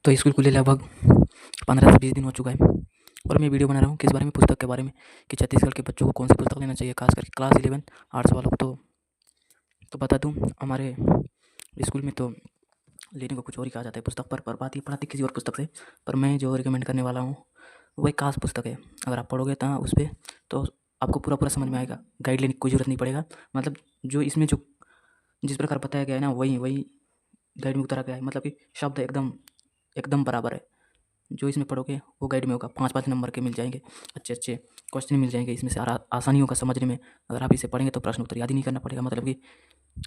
तो स्कूल खुले लगभग 15 से 20 दिन हो चुका है और मैं वीडियो बना रहा हूँ किस बारे में, पुस्तक के बारे में कि छत्तीसगढ़ के बच्चों को कौन सी पुस्तक लेना चाहिए, खास करके क्लास 11 आर्ट्स वालों को। तो बता दूँ, हमारे स्कूल में तो लेने को कुछ और ही कहा जाता है पुस्तक पर बात ये पढ़ाती किसी और पुस्तक से। पर मैं जो रिकमेंड करने वाला हूँ वो एक खास पुस्तक है। अगर आप पढ़ोगे तो उस पर तो आपको पूरा समझ में आएगा, गाइड लेने की कोई ज़रूरत नहीं पड़ेगा। मतलब जो इसमें जो जिस प्रकार बताया गया है ना, वही वही गाइड में उतारा गया है। मतलब कि शब्द एकदम एकदम बराबर है। जो इसमें पढ़ोगे वो गाइड में होगा। 5-5 नंबर के मिल जाएंगे, अच्छे क्वेश्चन मिल जाएंगे इसमें से। आसानी होगा समझने में। अगर आप इसे पढ़ेंगे तो प्रश्न उत्तर याद ही नहीं करना पड़ेगा। मतलब कि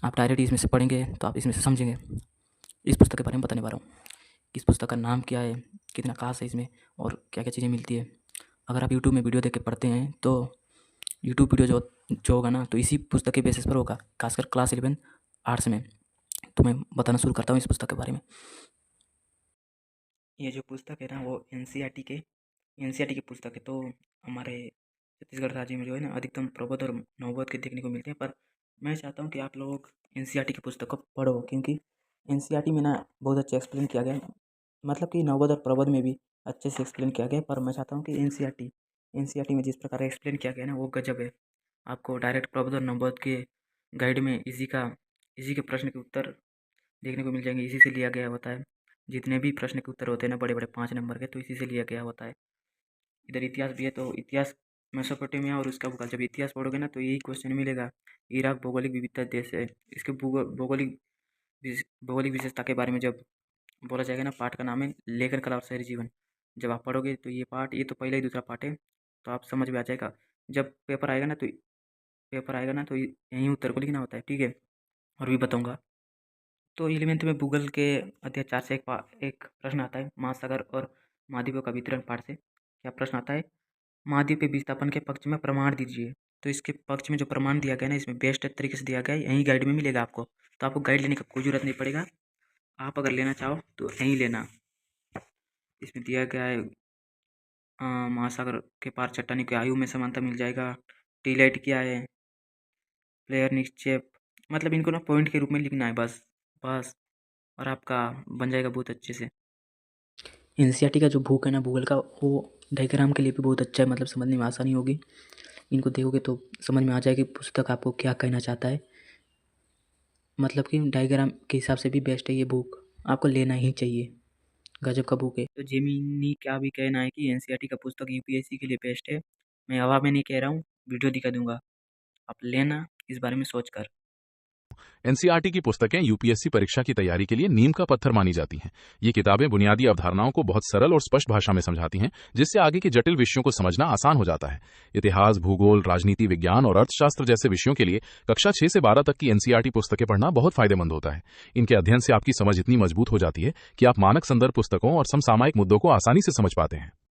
आप डायरेक्ट इसमें से पढ़ेंगे तो आप इसमें से समझेंगे। इस पुस्तक के बारे में बताने वाला हूँ। इस पुस्तक का नाम क्या है, कितना खास है इसमें और क्या क्या चीज़ें मिलती है। अगर आप यूट्यूब में वीडियो देख के पढ़ते हैं तो यूट्यूब वीडियो जो होगा ना, तो इसी पुस्तक के बेसिस पर होगा, खासकर क्लास 11 आर्ट्स में। तो मैं बताना शुरू करता हूँ इस पुस्तक के बारे में। ये जो पुस्तक है ना वो एनसीईआरटी की पुस्तक है। तो हमारे छत्तीसगढ़ राज्य में जो है ना, अधिकतम प्रबोध और नवबोध के देखने को मिलते हैं। पर मैं चाहता हूँ कि आप लोग एनसीईआरटी की पुस्तक को पढ़ो, क्योंकि एनसीईआरटी में ना बहुत अच्छे एक्सप्लेन किया गया है। मतलब कि नवबोध और प्रबोध में भी अच्छे से एक्सप्लेन किया गया है। पर मैं चाहता हूँ कि एनसीईआरटी में जिस प्रकार एक्सप्लेन किया गया है ना, वो गजब है। आपको डायरेक्ट प्रबोध और नवबोध के गाइड में इसी के प्रश्न के उत्तर देखने को मिल जाएंगे। इसी से लिया गया होता है। जितने भी प्रश्न के उत्तर होते हैं ना, बड़े 5 नंबर के, तो इसी से लिया गया होता है। इधर इतिहास भी है, तो इतिहास मेसोपोटामिया और उसका भूगोल। जब इतिहास पढ़ोगे ना तो यही क्वेश्चन मिलेगा। इराक भौगोलिक विविधता देश है। इसके भौगोलिक विशेषता के बारे में जब बोला जाएगा ना, पाठ का नाम है लेखन कला और शहरी जीवन। जब आप पढ़ोगे तो ये तो पहला ही दूसरा पाठ है, तो आप समझ में आ जाएगा। जब पेपर आएगा ना तो यहीं उत्तर को लिखना होता है, ठीक है। और भी बताऊँगा। तो 11th में भूगोल के अध्याय 4 से एक प्रश्न आता है, महासागर और महाद्वीपों का वितरण पाठ से। क्या प्रश्न आता है, महाद्वीप के विस्थापन के पक्ष में प्रमाण दीजिए। तो इसके पक्ष में जो प्रमाण दिया गया ना, इसमें बेस्ट तरीके से दिया गया है, यहीं गाइड में मिलेगा आपको। तो आपको गाइड लेने का कोई ज़रूरत नहीं पड़ेगा। आप अगर लेना चाहो तो यहीं लेना। इसमें दिया गया है महासागर के पार चट्टानी की आयु में समानता मिल जाएगा। टीलाइट क्या है, प्लेयर निक्षेप। मतलब इनको ना पॉइंट के रूप में लिखना है, बस और आपका बन जाएगा बहुत अच्छे से। एनसीईआरटी का जो बुक है ना भूगोल का, वो डायग्राम के लिए भी बहुत अच्छा है। मतलब समझने में आसानी होगी। इनको देखोगे तो समझ में आ जाएगी पुस्तक आपको क्या कहना चाहता है। मतलब कि डायग्राम के हिसाब से भी बेस्ट है ये बुक, आपको लेना ही चाहिए। गजब का बुक है। तो जेमिनी क्या भी कहना है कि एनसीईआरटी का पुस्तक यूपीएससी के लिए बेस्ट है। मैं हवा में नहीं कह रहा हूँ, वीडियो दिखा दूंगा, आप लेना इस बारे में सोच कर। एनसीईआरटी की पुस्तकें यूपीएससी परीक्षा की तैयारी के लिए नींव का पत्थर मानी जाती हैं। ये किताबें बुनियादी अवधारणाओं को बहुत सरल और स्पष्ट भाषा में समझाती हैं, जिससे आगे के जटिल विषयों को समझना आसान हो जाता है। इतिहास, भूगोल, राजनीति विज्ञान और अर्थशास्त्र जैसे विषयों के लिए कक्षा 6 से 12 तक की एनसीईआरटी पुस्तकें पढ़ना बहुत फायदेमंद होता है। इनके अध्ययन से आपकी समझ इतनी मजबूत हो जाती है कि आप मानक संदर्भ पुस्तकों और समसामयिक मुद्दों को आसानी से समझ पाते हैं।